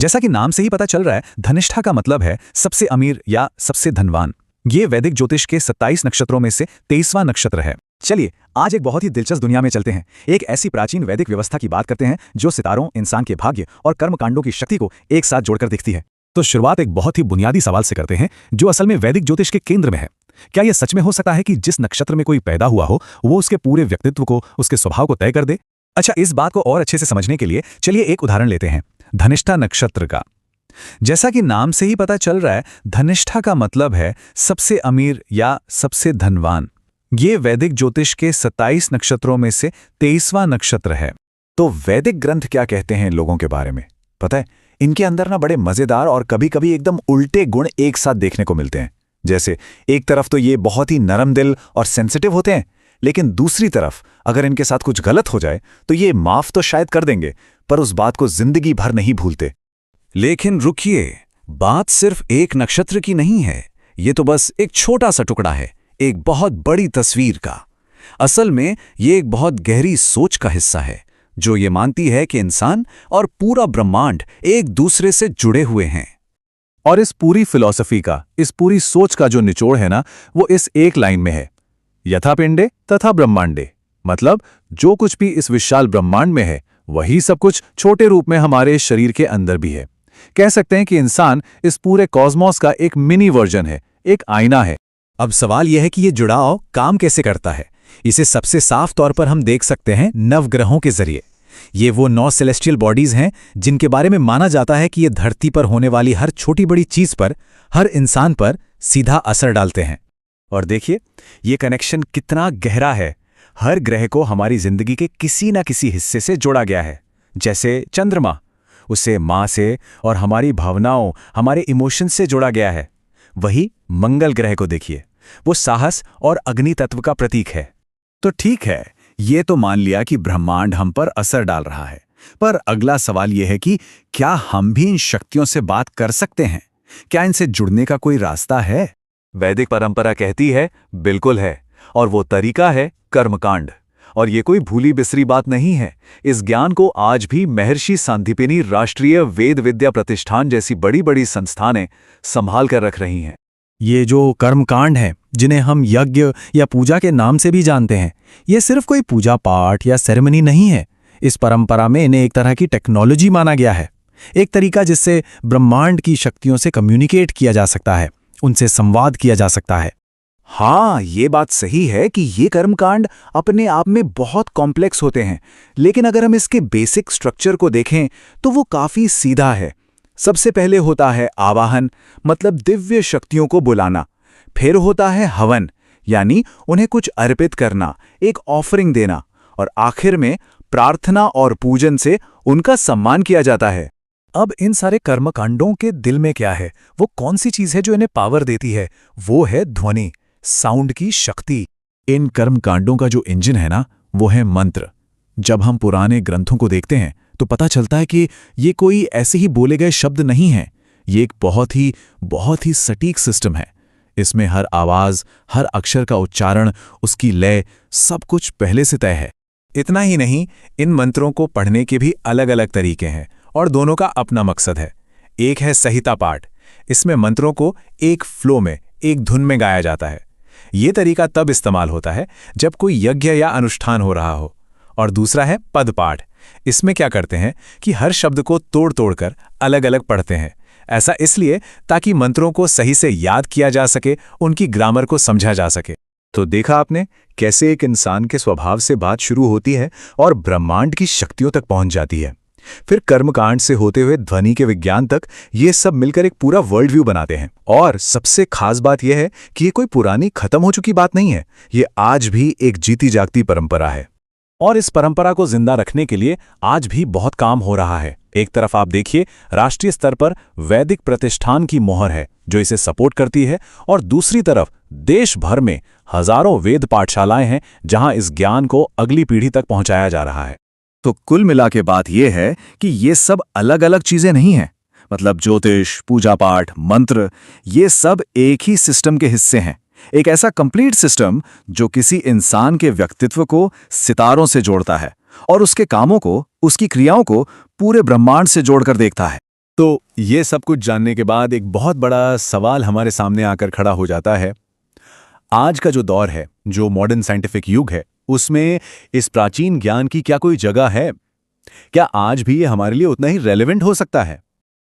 जैसा कि नाम से ही पता चल रहा है, धनिष्ठा का मतलब है सबसे अमीर या सबसे धनवान। ये वैदिक ज्योतिष के 27 नक्षत्रों में से 23वां नक्षत्र है। चलिए आज एक बहुत ही दिलचस्प दुनिया में चलते हैं। एक ऐसी प्राचीन वैदिक व्यवस्था की बात करते हैं जो सितारों, इंसान के भाग्य और कर्मकांडों की शक्ति को एक साथ जोड़कर दिखती है। तो शुरुआत एक बहुत ही बुनियादी सवाल से करते हैं, जो असल में वैदिक ज्योतिष के केंद्र में है। क्या यह सच में हो सकता है कि जिस नक्षत्र में कोई पैदा हुआ हो वो उसके पूरे व्यक्तित्व को, उसके स्वभाव को तय कर दे? अच्छा, इस बात को और अच्छे से समझने के लिए चलिए एक उदाहरण लेते हैं, धनिष्ठा नक्षत्र का। जैसा कि नाम से ही पता चल रहा है, धनिष्ठा का मतलब है सबसे अमीर या सबसे धनवान। ये वैदिक ज्योतिष के 27 नक्षत्रों में से 23वां नक्षत्र है। तो वैदिक ग्रंथ क्या कहते हैं लोगों के बारे में पता है? इनके अंदर ना बड़े मजेदार और कभी-कभी एकदम उल्टे गुण एक साथ देखने को मिलते हैं। जैसे एक तरफ तो ये बहुत ही नरम दिल और सेंसिटिव होते हैं, लेकिन दूसरी तरफ अगर इनके साथ कुछ गलत हो जाए तो ये माफ तो शायद कर देंगे, पर उस बात को जिंदगी भर नहीं भूलते। लेकिन रुकिए, बात सिर्फ एक नक्षत्र की नहीं है। ये तो बस एक छोटा सा टुकड़ा है एक बहुत बड़ी तस्वीर का। असल में ये एक बहुत गहरी सोच का हिस्सा है जो ये मानती है कि इंसान और पूरा ब्रह्मांड एक दूसरे से जुड़े हुए हैं। और इस पूरी फिलॉसफी का, इस पूरी सोच का जो निचोड़ है ना, वो इस एक लाइन में है, यथा पिंडे तथा ब्रह्मांडे। मतलब जो कुछ भी इस विशाल ब्रह्मांड में है वही सब कुछ छोटे रूप में हमारे शरीर के अंदर भी है। कह सकते हैं कि इंसान इस पूरे कॉस्मोस का एक मिनी वर्जन है, एक आईना है। अब सवाल यह है कि ये जुड़ाव काम कैसे करता है। इसे सबसे साफ तौर पर हम देख सकते हैं नवग्रहों के जरिए। ये वो 9 सेलेस्टियल बॉडीज हैं जिनके बारे में माना जाता है कि ये धरती पर होने वाली हर छोटी बड़ी चीज पर, हर इंसान पर सीधा असर डालते हैं। और देखिए ये कनेक्शन कितना गहरा है। हर ग्रह को हमारी जिंदगी के किसी न किसी हिस्से से जोड़ा गया है। जैसे चंद्रमा, उसे माँ से और हमारी भावनाओं, हमारे इमोशंस से जोड़ा गया है। वही मंगल ग्रह को देखिए, वो साहस और अग्नि तत्व का प्रतीक है। तो ठीक है, ये तो मान लिया कि ब्रह्मांड हम पर असर डाल रहा है, पर अगला सवाल यह है कि क्या हम भी इन शक्तियों से बात कर सकते हैं? क्या इनसे जुड़ने का कोई रास्ता है? वैदिक परंपरा कहती है बिल्कुल है, और वो तरीका है कर्मकांड। और ये कोई भूली बिसरी बात नहीं है। इस ज्ञान को आज भी महर्षि सांदीपनि राष्ट्रीय वेद विद्या प्रतिष्ठान जैसी बड़ी बड़ी संस्थानें संभाल कर रख रही हैं। ये जो कर्मकांड हैं, जिन्हें हम यज्ञ या पूजा के नाम से भी जानते हैं, ये सिर्फ कोई पूजा पाठ या सेरेमनी नहीं है। इस परंपरा में इन्हें एक तरह की टेक्नोलॉजी माना गया है, एक तरीका जिससे ब्रह्मांड की शक्तियों से कम्युनिकेट किया जा सकता है, उनसे संवाद किया जा सकता है। हाँ, ये बात सही है कि ये कर्मकांड अपने आप में बहुत कॉम्प्लेक्स होते हैं, लेकिन अगर हम इसके बेसिक स्ट्रक्चर को देखें तो वो काफी सीधा है। सबसे पहले होता है आवाहन, मतलब दिव्य शक्तियों को बुलाना। फिर होता है हवन, यानी उन्हें कुछ अर्पित करना, एक ऑफरिंग देना। और आखिर में प्रार्थना और पूजन से उनका सम्मान किया जाता है। अब इन सारे कर्मकांडों के दिल में क्या है? वो कौन सी चीज है जो इन्हें पावर देती है? वो है ध्वनि, साउंड की शक्ति। इन कर्मकांडों का जो इंजन है ना, वो है मंत्र। जब हम पुराने ग्रंथों को देखते हैं तो पता चलता है कि ये कोई ऐसे ही बोले गए शब्द नहीं हैं। ये एक बहुत ही सटीक सिस्टम है। इसमें हर आवाज, हर अक्षर का उच्चारण, उसकी लय, सब कुछ पहले से तय है। इतना ही नहीं, इन मंत्रों को पढ़ने के भी अलग अलग तरीके हैं और दोनों का अपना मकसद है। एक है संहिता पाठ, इसमें मंत्रों को एक फ्लो में, एक धुन में गाया जाता है। ये तरीका तब इस्तेमाल होता है जब कोई यज्ञ या अनुष्ठान हो रहा हो। और दूसरा है पद पाठ। इसमें क्या करते हैं कि हर शब्द को तोड़ तोड़कर अलग अलग पढ़ते हैं। ऐसा इसलिए ताकि मंत्रों को सही से याद किया जा सके, उनकी ग्रामर को समझा जा सके। तो देखा आपने कैसे एक इंसान के स्वभाव से बात शुरू होती है और ब्रह्मांड की शक्तियों तक पहुंच जाती है। फिर कर्मकांड से होते हुए ध्वनि के विज्ञान तक, ये सब मिलकर एक पूरा वर्ल्ड व्यू बनाते हैं। और सबसे खास बात यह है कि ये कोई पुरानी खत्म हो चुकी बात नहीं है, ये आज भी एक जीती जागती परंपरा है। और इस परंपरा को जिंदा रखने के लिए आज भी बहुत काम हो रहा है। एक तरफ आप देखिए, राष्ट्रीय स्तर पर वैदिक प्रतिष्ठान की मोहर है जो इसे सपोर्ट करती है, और दूसरी तरफ देश भर में हजारों वेद पाठशालाएं हैं जहां इस ज्ञान को अगली पीढ़ी तक पहुंचाया जा रहा है। तो कुल मिला के बात यह है कि ये सब अलग अलग चीजें नहीं हैं। मतलब ज्योतिष, पूजा पाठ, मंत्र, ये सब एक ही सिस्टम के हिस्से हैं। एक ऐसा कंप्लीट सिस्टम जो किसी इंसान के व्यक्तित्व को सितारों से जोड़ता है और उसके कामों को, उसकी क्रियाओं को पूरे ब्रह्मांड से जोड़कर देखता है। तो ये सब कुछ जानने के बाद एक बहुत बड़ा सवाल हमारे सामने आकर खड़ा हो जाता है। आज का जो दौर है, जो मॉडर्न साइंटिफिक युग है, उसमें इस प्राचीन ज्ञान की क्या कोई जगह है? क्या आज भी ये हमारे लिए उतना ही रेलेवेंट हो सकता है?